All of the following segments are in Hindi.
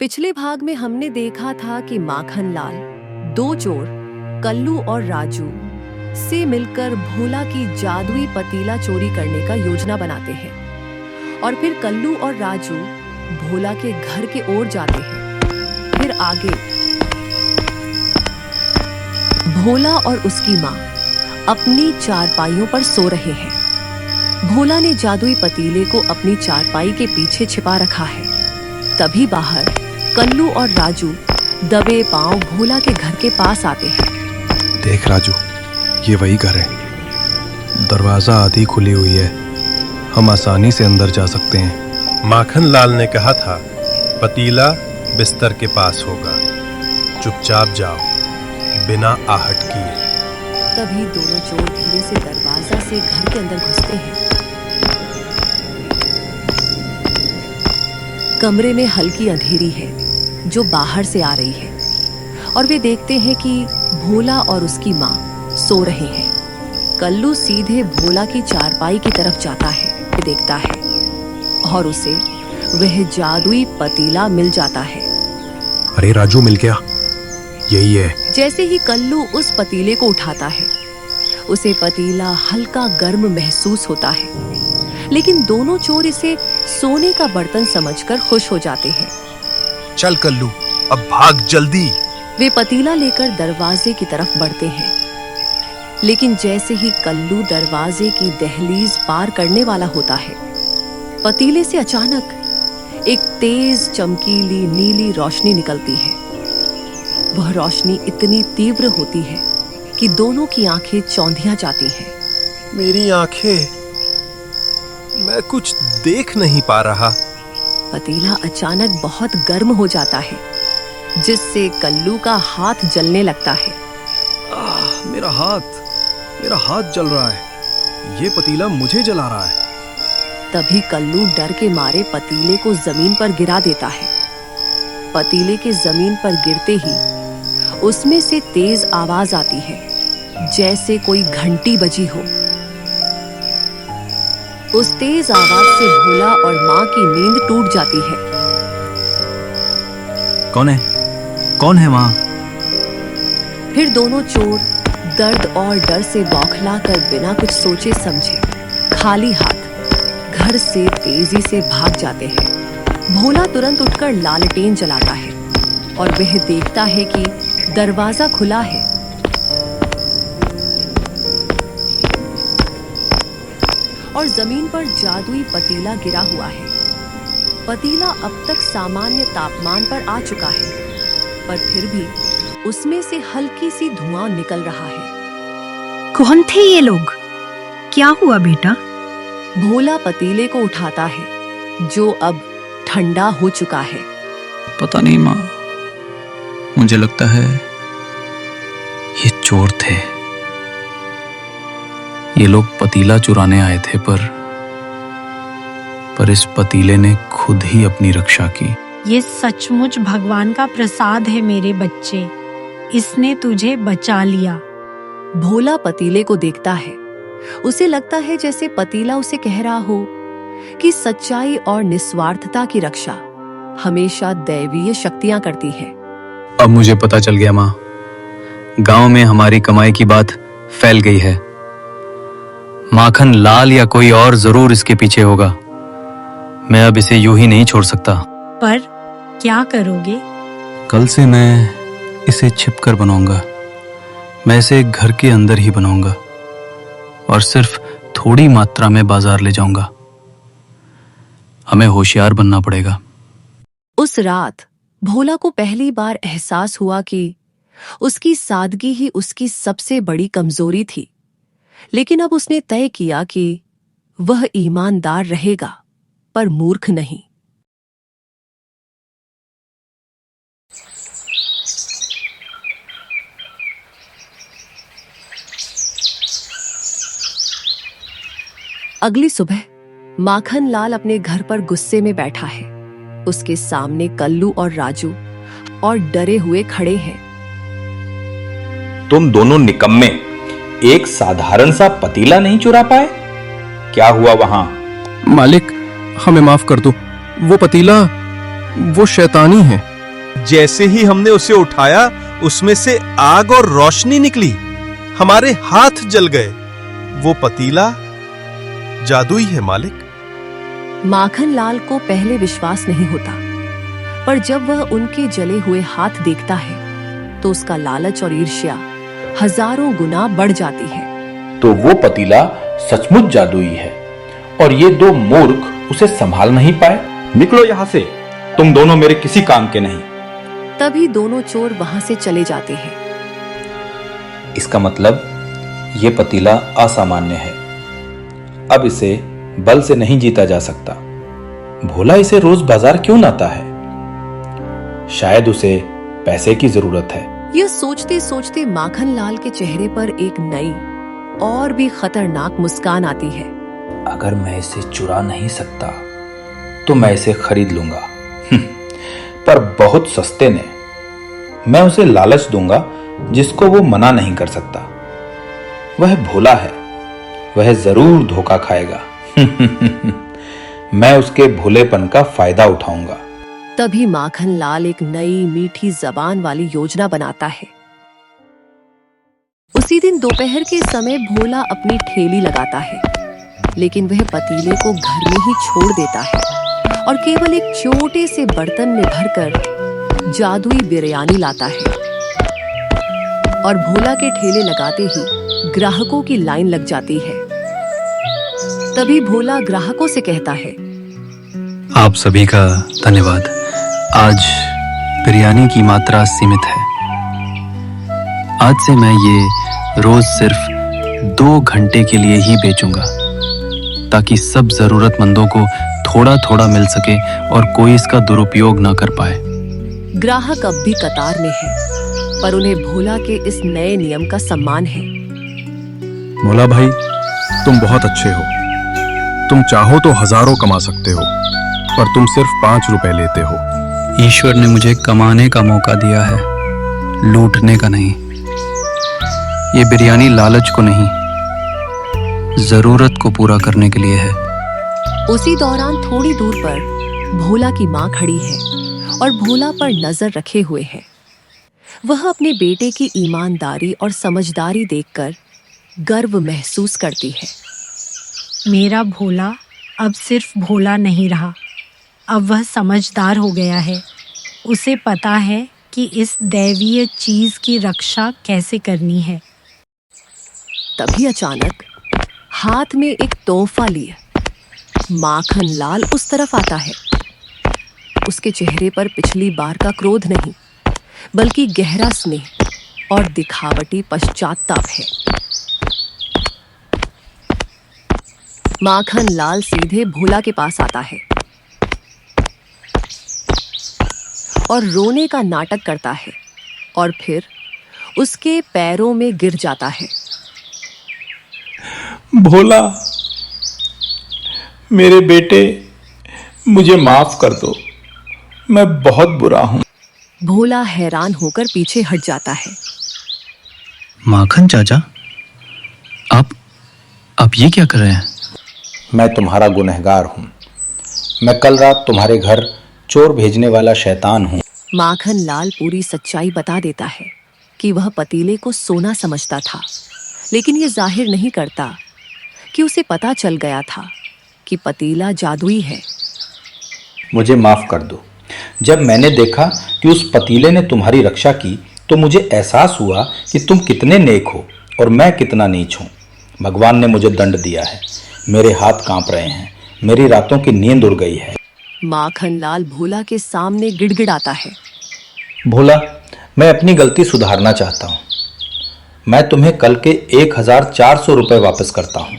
पिछले भाग में हमने देखा था कि माखनलाल दो चोर कल्लू और राजू से मिलकर भोला की जादुई पतीला चोरी करने का योजना बनाते हैं और फिर कल्लू और राजू भोला के घर के ओर जाते हैं। फिर आगे भोला और उसकी माँ अपनी चारपाइयों पर सो रहे हैं। भोला ने जादुई पतीले को अपनी चारपाई के पीछे छिपा रखा है। तभी बाहर कल्लू और राजू दबे पांव भोला के घर के पास आते हैं। देख राजू, ये वही घर है। दरवाजा आधी खुली हुई है, हम आसानी से अंदर जा सकते हैं। माखनलाल ने कहा था पतीला बिस्तर के पास होगा, चुपचाप जाओ बिना आहट किए। तभी दोनों चोर धीरे से दरवाजा से घर के अंदर घुसते हैं। कमरे में हल्की अंधेरी है जो बाहर से आ रही है और वे देखते हैं कि भोला और उसकी माँ सो रहे हैं। कल्लू सीधे भोला की चारपाई की तरफ जाता है, देखता है और उसे वह जादुई पतीला मिल जाता है। अरे राजू, मिल गया, यही है। जैसे ही कल्लू उस पतीले को उठाता है, उसे पतीला हल्का गर्म महसूस होता है, लेकिन दोनों चोर इसे सोने का बर्तन समझकर खुश हो जाते हैं। चल कल्लू, अब भाग जल्दी। वे पतीला लेकर दरवाजे की तरफ बढ़ते हैं, लेकिन जैसे ही कल्लू दरवाजे की दहलीज पार करने वाला होता है, पतीले से अचानक एक तेज चमकीली नीली रोशनी निकलती है। वह रोशनी इतनी तीव्र होती है कि दोनों की आंखें चौंधिया जाती हैं। मेरी आंखें, मैं कुछ देख नहीं पा रहा। पतीला अचानक बहुत गर्म हो जाता है, जिससे कल्लू का हाथ जलने लगता है। मेरा हाथ जल रहा है, ये पतीला मुझे जला रहा है। तभी कल्लू डर के मारे पतीले को जमीन पर गिरा देता है। पतीले के जमीन पर गिरते ही उसमें से तेज आवाज आती है, जैसे कोई घंटी बजी हो। उस तेज आवाज से भोला और माँ की नींद टूट जाती है। कौन है माँ? फिर दोनों चोर दर्द और डर से बौखलाकर बिना कुछ सोचे समझे खाली हाथ घर से तेजी से भाग जाते हैं। भोला तुरंत उठकर लालटेन जलाता है और वह देखता है कि दरवाजा खुला है। और जमीन पर जादुई पतीला गिरा हुआ है। पतीला अब तक सामान्य तापमान पर आ चुका है, पर फिर भी उसमें से हल्की सी धुआं निकल रहा है। कौन थे ये लोग? क्या हुआ बेटा? भोला पतीले को उठाता है, जो अब ठंडा हो चुका है। पता नहीं माँ, मुझे लगता है ये चोर थे। ये लोग पतीला चुराने आए थे, पर इस पतीले ने खुद ही अपनी रक्षा की। ये सचमुच भगवान का प्रसाद है मेरे बच्चे, इसने तुझे बचा लिया। भोला पतीले को देखता है। उसे लगता है जैसे पतीला उसे कह रहा हो कि सच्चाई और निस्वार्थता की रक्षा हमेशा दैवीय शक्तियां करती है। अब मुझे पता चल गया माँ, गांव में हमारी कमाई की बात फैल गई है। माखनलाल या कोई और जरूर इसके पीछे होगा। मैं अब इसे यूं ही नहीं छोड़ सकता। पर क्या करोगे? कल से मैं इसे छिपकर बनाऊंगा। मैं इसे घर के अंदर ही बनाऊंगा और सिर्फ थोड़ी मात्रा में बाजार ले जाऊंगा। हमें होशियार बनना पड़ेगा। उस रात भोला को पहली बार एहसास हुआ कि उसकी सादगी ही उसकी सबसे बड़ी कमजोरी थी। लेकिन अब उसने तय किया कि वह ईमानदार रहेगा, पर मूर्ख नहीं। अगली सुबह माखनलाल अपने घर पर गुस्से में बैठा है। उसके सामने कल्लू और राजू और डरे हुए खड़े हैं। तुम दोनों निकम्मे, एक साधारण सा पतीला नहीं चुरा पाए? क्या हुआ वहां? मालिक, हमें माफ कर दो। वो पतीला, वो शैतानी है। जैसे ही हमने उसे उठाया, उसमें से आग और रोशनी निकली। हमारे हाथ जल गए। वो पतीला जादुई है मालिक। माखन लाल को पहले विश्वास नहीं होता, पर जब वह उनके जले हुए हाथ देखता है तो उसका लालच और ईर्ष्या हजारों गुना बढ़ जाती है। तो वो पतीला सचमुच जादुई है और ये दो मूर्ख उसे संभाल नहीं पाए। निकलो यहां से, तुम दोनों मेरे किसी काम के नहीं। तभी दोनों चोर वहां से चले जाते हैं। इसका मतलब ये पतीला असामान्य है। अब इसे बल से नहीं जीता जा सकता। भोला इसे रोज बाजार क्यों लाता है? शायद उसे पैसे की जरूरत है। यह सोचते सोचते माखन लाल के चेहरे पर एक नई और भी खतरनाक मुस्कान आती है। अगर मैं इसे चुरा नहीं सकता तो मैं इसे खरीद लूंगा, पर बहुत सस्ते ने। मैं उसे लालच दूंगा जिसको वो मना नहीं कर सकता। वह भोला है, वह जरूर धोखा खाएगा। मैं उसके भोलेपन का फायदा उठाऊंगा। तभी माखन लाल एक नई मीठी जबान वाली योजना बनाता है। उसी दिन दोपहर के समय भोला अपनी ठेली लगाता है, लेकिन वह पतीले को घर में ही छोड़ देता है और केवल एक छोटे से बर्तन में भरकर जादुई बिरयानी लाता है। और भोला के ठेले लगाते ही ग्राहकों की लाइन लग जाती है। तभी भोला ग्राहकों से कहता है, आप सभी का धन्यवाद। आज बिरयानी की मात्रा सीमित है। आज से मैं ये रोज सिर्फ 2 घंटे के लिए ही बेचूंगा, ताकि सब जरूरतमंदों को थोड़ा थोड़ा मिल सके और कोई इसका दुरुपयोग न कर पाए। ग्राहक अब भी कतार में है, पर उन्हें भोला के इस नए नियम का सम्मान है। मोला भाई, तुम बहुत अच्छे हो। तुम चाहो तो हजारों कमा सकते हो, पर तुम सिर्फ 5 रुपए लेते हो। ईश्वर ने मुझे कमाने का मौका दिया है, लूटने का नहीं। ये बिरयानी लालच को नहीं, जरूरत को पूरा करने के लिए है। उसी दौरान थोड़ी दूर पर भोला की माँ खड़ी है और भोला पर नजर रखे हुए है। वह अपने बेटे की ईमानदारी और समझदारी देखकर गर्व महसूस करती है। मेरा भोला अब सिर्फ भोला नहीं रहा, अब वह समझदार हो गया है। उसे पता है कि इस दैवीय चीज की रक्षा कैसे करनी है। तभी अचानक हाथ में एक तोहफा लिए माखन लाल उस तरफ आता है। उसके चेहरे पर पिछली बार का क्रोध नहीं, बल्कि गहरा स्नेह और दिखावटी पश्चाताप है। माखन लाल सीधे भोला के पास आता है और रोने का नाटक करता है और फिर उसके पैरों में गिर जाता है। भोला, मेरे बेटे, मुझे माफ कर दो। मैं बहुत बुरा हूं। भोला हैरान होकर पीछे हट जाता है। माखन चाचा, आप ये क्या कर रहे हैं? मैं तुम्हारा गुनहगार हूं। मैं कल रात तुम्हारे घर चोर भेजने वाला शैतान हूं। माखन लाल पूरी सच्चाई बता देता है कि वह पतीले को सोना समझता था, लेकिन ये जाहिर नहीं करता कि उसे पता चल गया था कि पतीला जादुई है। मुझे माफ कर दो। जब मैंने देखा कि उस पतीले ने तुम्हारी रक्षा की, तो मुझे एहसास हुआ कि तुम कितने नेक हो और मैं कितना नीच हूं। भगवान ने मुझे दंड दिया है। मेरे हाथ कांप रहे हैं, मेरी रातों की नींद उड़ गई है। माखन लाल भोला के सामने गिड़गिड़ाता है। भोला, मैं अपनी गलती सुधारना चाहता हूँ। मैं तुम्हें कल के 1400 रुपये वापस करता हूँ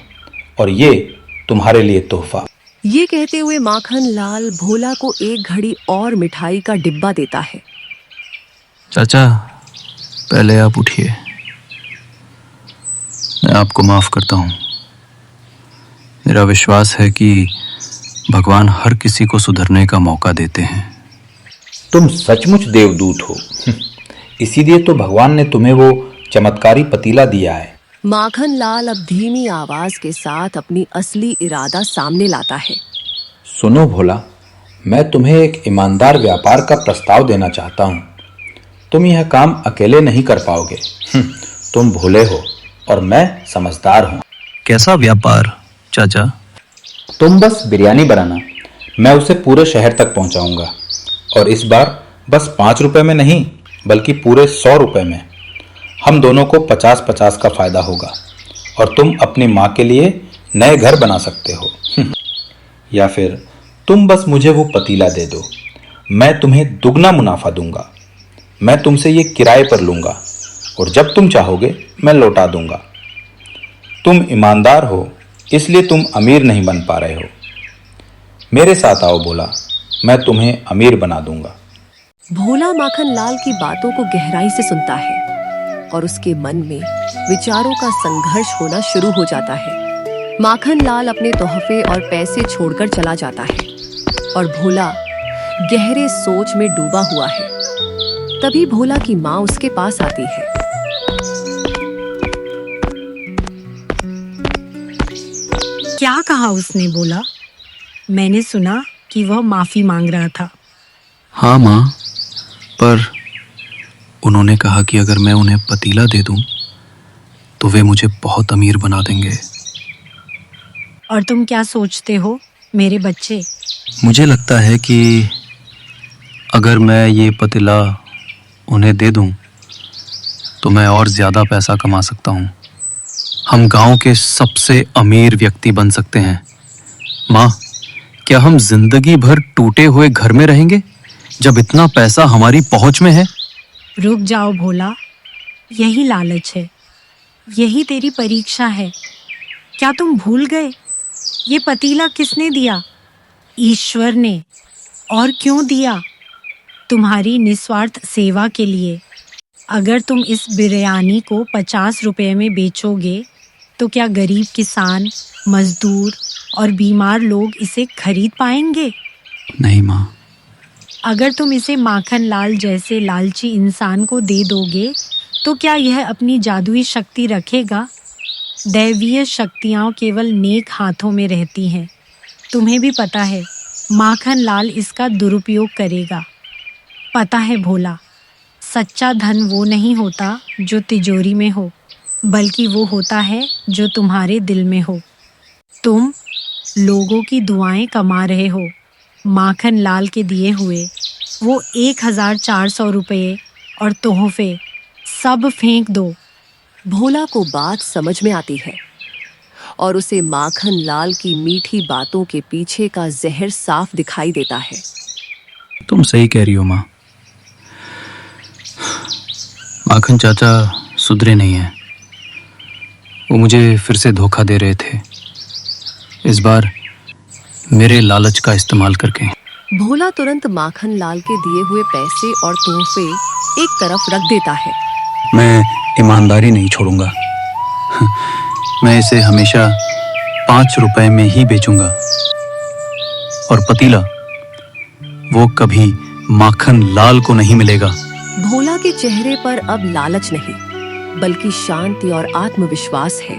और ये तुम्हारे लिए तोहफा। ये कहते हुए माखन लाल भोला को एक घड़ी और मिठाई का डिब्बा देता है। चाचा, पहले आप उठिए। मैं आपको माफ करता हूँ। मेरा विश्वास है कि भगवान हर किसी को सुधरने का मौका देते हैं। तुम सचमुच देवदूत हो। इसीलिए तो भगवान ने तुम्हें वो चमत्कारी पतीला दिया है। माखन लाल अब धीमी आवाज के साथ अपनी असली इरादा सामने लाता है। सुनो भोला, मैं तुम्हें एक ईमानदार व्यापार का प्रस्ताव देना चाहता हूँ। तुम यह काम अकेले नहीं कर पाओगे। तुम भोले हो और मैं समझदार हूँ। कैसा व्यापार चाचा? तुम बस बिरयानी बनाना, मैं उसे पूरे शहर तक पहुँचाऊँगा। और इस बार बस 5 रुपए में नहीं बल्कि पूरे 100 रुपए में। हम दोनों को 50-50 का फायदा होगा और तुम अपनी माँ के लिए नए घर बना सकते हो। या फिर तुम बस मुझे वो पतीला दे दो, मैं तुम्हें दुगना मुनाफा दूंगा। मैं तुमसे ये किराए पर लूंगा और जब तुम चाहोगे मैं लौटा दूंगा। तुम ईमानदार हो इसलिए तुम अमीर नहीं बन पा रहे हो। मेरे साथ आओ भोला, मैं तुम्हें अमीर बना दूंगा। भोला माखन लाल की बातों को गहराई से सुनता है और उसके मन में विचारों का संघर्ष होना शुरू हो जाता है। माखन लाल अपने तोहफे और पैसे छोड़कर चला जाता है और भोला गहरे सोच में डूबा हुआ है। तभी भोला की माँ उसके पास आती है। क्या कहा उसने? बोला, मैंने सुना कि वह माफी मांग रहा था। हाँ माँ, पर उन्होंने कहा कि अगर मैं उन्हें पतीला दे दूं तो वे मुझे बहुत अमीर बना देंगे। और तुम क्या सोचते हो मेरे बच्चे? मुझे लगता है कि अगर मैं ये पतीला उन्हें दे दूं तो मैं और ज़्यादा पैसा कमा सकता हूं। हम गांव के सबसे अमीर व्यक्ति बन सकते हैं। माँ, क्या हम जिंदगी भर टूटे हुए घर में रहेंगे जब इतना पैसा हमारी पहुंच में है? रुक जाओ भोला, यही लालच है, यही तेरी परीक्षा है। क्या तुम भूल गए ये पतीला किसने दिया? ईश्वर ने। और क्यों दिया? तुम्हारी निस्वार्थ सेवा के लिए। अगर तुम इस बिरयानी को 50 रुपए में बेचोगे तो क्या गरीब किसान, मजदूर और बीमार लोग इसे खरीद पाएंगे? नहीं माँ। अगर तुम इसे माखन लाल जैसे लालची इंसान को दे दोगे तो क्या यह अपनी जादुई शक्ति रखेगा? दैवीय शक्तियाँ केवल नेक हाथों में रहती हैं। तुम्हें भी पता है माखन लाल इसका दुरुपयोग करेगा। पता है भोला, सच्चा धन वो नहीं होता जो तिजोरी में हो, बल्कि वो होता है जो तुम्हारे दिल में हो। तुम लोगों की दुआएं कमा रहे हो। माखन लाल के दिए हुए वो 1400 रुपये और तोहफे सब फेंक दो। भोला को बात समझ में आती है और उसे माखन लाल की मीठी बातों के पीछे का जहर साफ दिखाई देता है। तुम सही कह रही हो माँ। माखन चाचा सुधरे नहीं हैं। वो मुझे फिर से धोखा दे रहे थे, इस बार मेरे लालच का इस्तेमाल करके। भोला तुरंत माखन लाल के दिए हुए पैसे और तोहफे एक तरफ रख देता है। मैं ईमानदारी नहीं छोड़ूंगा। मैं इसे हमेशा 5 रुपए में ही बेचूंगा। और पतीला, वो कभी माखन लाल को नहीं मिलेगा। भोला के चेहरे पर अब लालच नहीं बल्कि शांति और आत्मविश्वास है।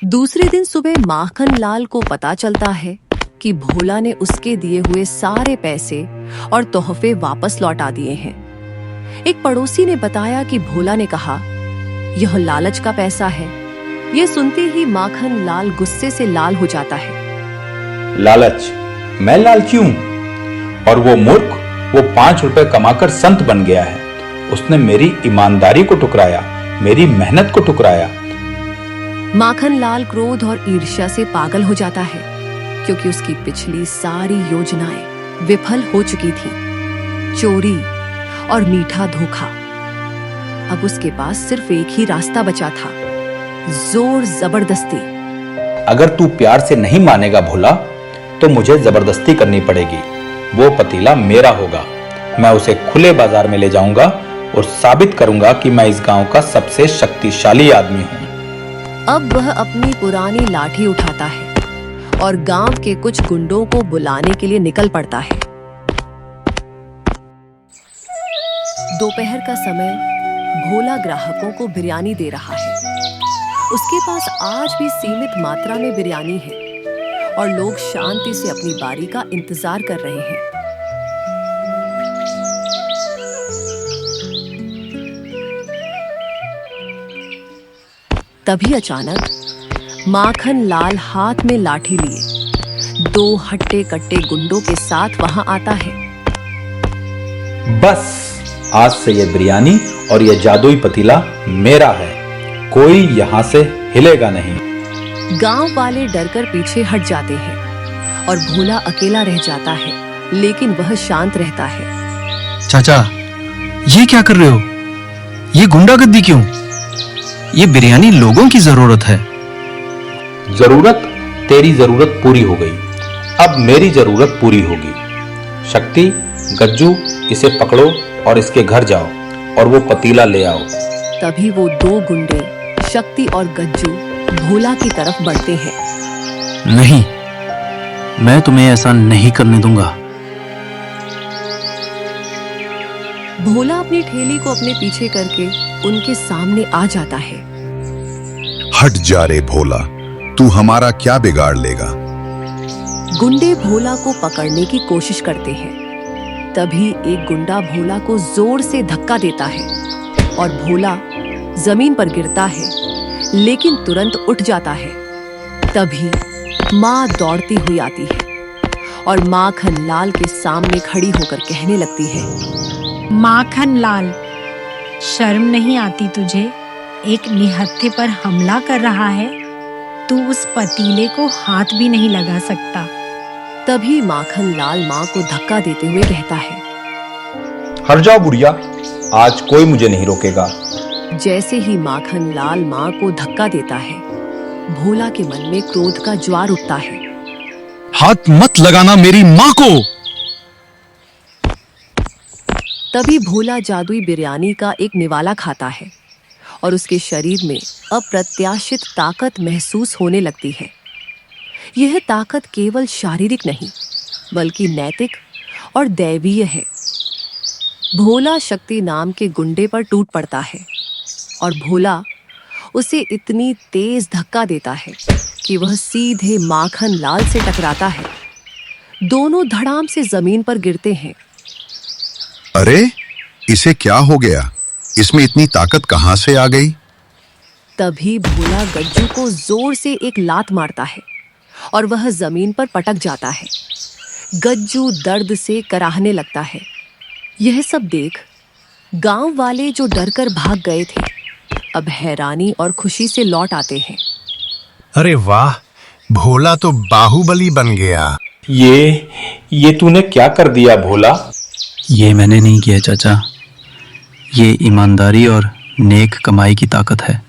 दूसरे दिन सुबह माखन लाल को पता चलता है कि भोला ने उसके दिए हुए सारे पैसे और तोहफे वापस लौटा दिए हैं। एक पड़ोसी ने बताया कि भोला ने कहा, यह लालच का पैसा है। यह सुनते ही माखन लाल गुस्से से लाल हो जाता है। लालच? मैं लालची हूं? और वो मूर्ख, वो 5 रुपए कमाकर संत बन गया है। उसने मेरी ईमानदारी को ठुकराया, मेरी मेहनत को ठुकराया। माखन लाल क्रोध और ईर्ष्या से पागल हो जाता है क्योंकि उसकी पिछली सारी योजनाएं विफल हो चुकी थी। चोरी और मीठा धोखा। अब उसके पास सिर्फ एक ही रास्ता बचा था, जोर जबरदस्ती। अगर तू प्यार से नहीं मानेगा भोला तो मुझे जबरदस्ती करनी पड़ेगी। वो पतीला मेरा होगा। मैं उसे खुले बाजार में ले जाऊंगा और साबित करूंगा कि मैं इस गांव का सबसे शक्तिशाली आदमी हूं। अब वह अपनी पुरानी लाठी उठाता है और गांव के कुछ गुंडों को बुलाने के लिए निकल पड़ता है। दोपहर का समय भोला ग्राहकों को बिरयानी दे रहा है। उसके पास आज भी सीमित मात्रा में बिरयानी है और लोग शांति से अपनी बारी का इंतजार कर रहे हैं। तभी अचानक माखन लाल हाथ में लाठी लिए 2 हट्टे कट्टे गुंडों के साथ वहां आता है। बस आज से ये बिरयानी और ये जादुई पतीला मेरा है, कोई यहाँ से हिलेगा नहीं। गांव वाले डरकर पीछे हट जाते हैं और भोला अकेला रह जाता है, लेकिन वह शांत रहता है। चाचा, ये क्या कर रहे हो? ये गुंडागर्दी क्यों? ये बिरयानी लोगों की जरूरत है। जरूरत? तेरी जरूरत पूरी हो गई, अब मेरी जरूरत पूरी होगी। शक्ति, गज्जू, इसे पकड़ो और इसके घर जाओ और वो पतीला ले आओ। तभी वो 2 गुंडे शक्ति और गज्जू भोला की तरफ बढ़ते हैं। नहीं, मैं तुम्हें ऐसा नहीं करने दूंगा। भोला अपनी ठेली को अपने पीछे करके उनके सामने आ जाता है। हट जा रे भोला, तू हमारा क्या बिगाड़ लेगा? गुंडे भोला को पकड़ने की कोशिश करते हैं। तभी एक गुंडा भोला को जोर से धक्का देता है और भोला जमीन पर गिरता है, लेकिन तुरंत उठ जाता है। तभी माँ दौड़ती हुई आती है और माखन लाल के सामने खड़ी होकर कहने लगती है, माखन लाल, शर्म नहीं आती तुझे? एक निहत्थे पर हमला कर रहा है, तू उस पतीले को हाथ भी नहीं लगा सकता। तभी माखन लाल माँ को धक्का देते हुए कहता है, हट जाओ बुढ़िया, आज कोई मुझे नहीं रोकेगा। जैसे ही माखन लाल माँ को धक्का देता है, भोला के मन में क्रोध का ज्वार उठता है। हाथ मत लगाना मेरी माँ को। तभी भोला जादुई बिरयानी का एक निवाला खाता है और उसके शरीर में अप्रत्याशित ताकत महसूस होने लगती है। यह ताकत केवल शारीरिक नहीं, बल्कि नैतिक और दैवीय है। भोला शक्ति नाम के गुंडे पर टूट पड़ता है और भोला उसे इतनी तेज धक्का देता है कि वह सीधे माखन लाल से टकराता है। दोनों धड़ाम से जमीन पर गिरते हैं। अरे, इसे क्या हो गया? इसमें इतनी ताकत कहां से आ गई? तभी भोला गज्जू को जोर से एक लात मारता है और वह जमीन पर पटक जाता है। गज्जू दर्द से कराहने लगता है। यह सब देख गांव वाले जो डरकर भाग गए थे, अब हैरानी और खुशी से लौट आते हैं। अरे वाह, भोला तो बाहुबली बन गया। ये तूने क्या कर दिया भोला? ये मैंने नहीं किया चाचा, ये ईमानदारी और नेक कमाई की ताकत है।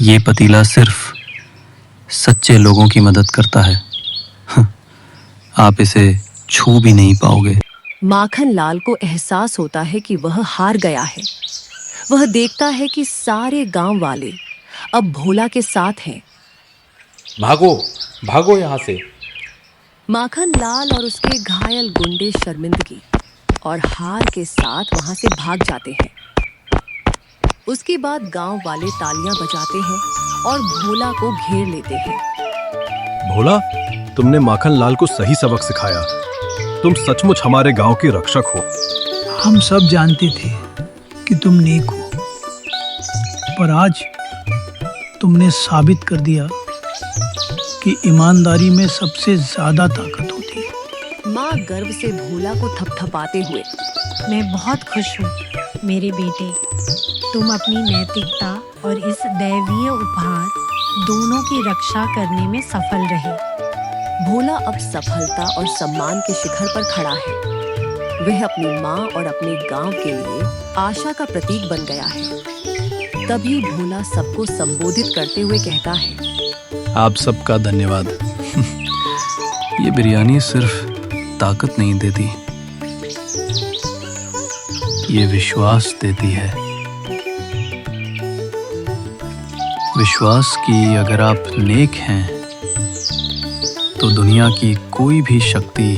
ये पतीला सिर्फ सच्चे लोगों की मदद करता है। आप इसे छू भी नहीं पाओगे। माखन लाल को एहसास होता है कि वह हार गया है। वह देखता है कि सारे गांव वाले अब भोला के साथ हैं। भागो भागो यहाँ से। माखन लाल और उसके घायल गुंडे शर्मिंदगी और हार के साथ वहां से भाग जाते हैं। उसके बाद गांव वाले तालियां बजाते हैं और भोला को घेर लेते हैं। भोला, तुमने माखन लाल को सही सबक सिखाया। तुम सचमुच हमारे गांव के रक्षक हो। हम सब जानते थे कि तुम नेक हो, पर आज तुमने साबित कर दिया कि ईमानदारी में सबसे ज्यादा ताकत होती है। माँ गर्व से भोला को थपथपाते हुए, मैं बहुत खुश हूँ मेरे बेटे, तुम अपनी नैतिकता और इस दैवीय उपहार दोनों की रक्षा करने में सफल रहे। भोला अब सफलता और सम्मान के शिखर पर खड़ा है। वह अपनी माँ और अपने गांव के लिए आशा का प्रतीक बन गया है। तभी भोला सबको संबोधित करते हुए कहता है, आप सबका धन्यवाद। ये बिरयानी सिर्फ ताकत नहीं देती, ये विश्वास देती है। विश्वास कि अगर आप नेक हैं तो दुनिया की कोई भी शक्ति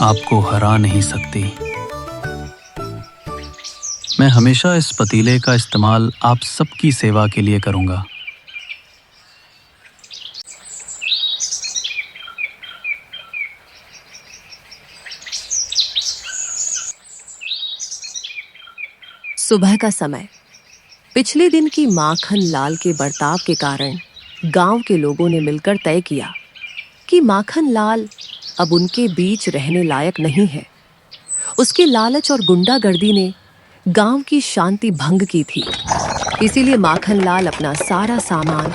आपको हरा नहीं सकती। मैं हमेशा इस पतीले का इस्तेमाल आप सबकी सेवा के लिए करूंगा। सुबह का समय। पिछले दिन की माखन लाल के बर्ताव के कारण गांव के लोगों ने मिलकर तय किया कि माखन लाल अब उनके बीच रहने लायक नहीं है। उसकी लालच और गुंडागर्दी ने गांव की शांति भंग की थी। इसीलिए माखन लाल अपना सारा सामान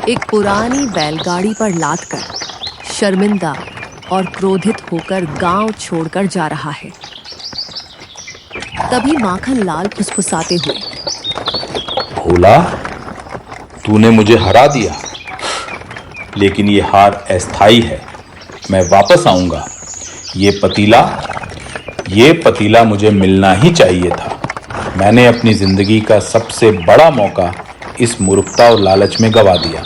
एक पुरानी बैलगाड़ी पर लादकर शर्मिंदा और क्रोधित होकर गांव छोड़कर जा रहा है। तभी माखन लाल फुसफुसाते हुए, भोला, तूने मुझे हरा दिया, लेकिन ये हार अस्थाई है। मैं वापस आऊंगा। ये पतीला मुझे मिलना ही चाहिए था। मैंने अपनी जिंदगी का सबसे बड़ा मौका इस मूर्खता और लालच में गवा दिया।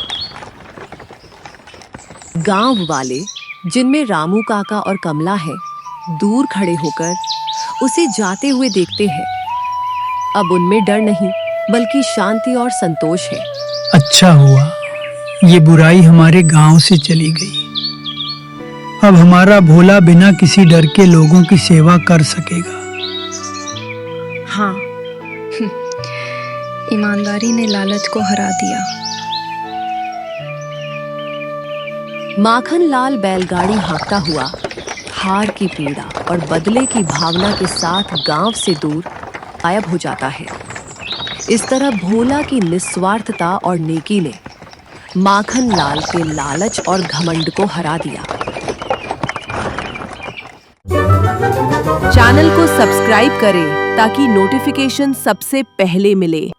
गांव वाले, जिनमें रामू काका और कमला है, दूर खड़े होकर उसे जाते हुए देखते हैं। अब उनमें डर नहीं बल्कि शांति और संतोष है। अच्छा हुआ ये बुराई हमारे गांव से चली गई। अब हमारा भोला बिना किसी डर के लोगों की सेवा कर सकेगा। हाँ, ईमानदारी ने लालच को हरा दिया। माखन लाल बैलगाड़ी हाँकता हुआ हार की पीड़ा और बदले की भावना के साथ गांव से दूर गायब हो जाता है। इस तरह भोला की निस्वार्थता और नेकी ने माखन लाल के लालच और घमंड को हरा दिया। चैनल को सब्सक्राइब करें ताकि नोटिफिकेशन सबसे पहले मिले।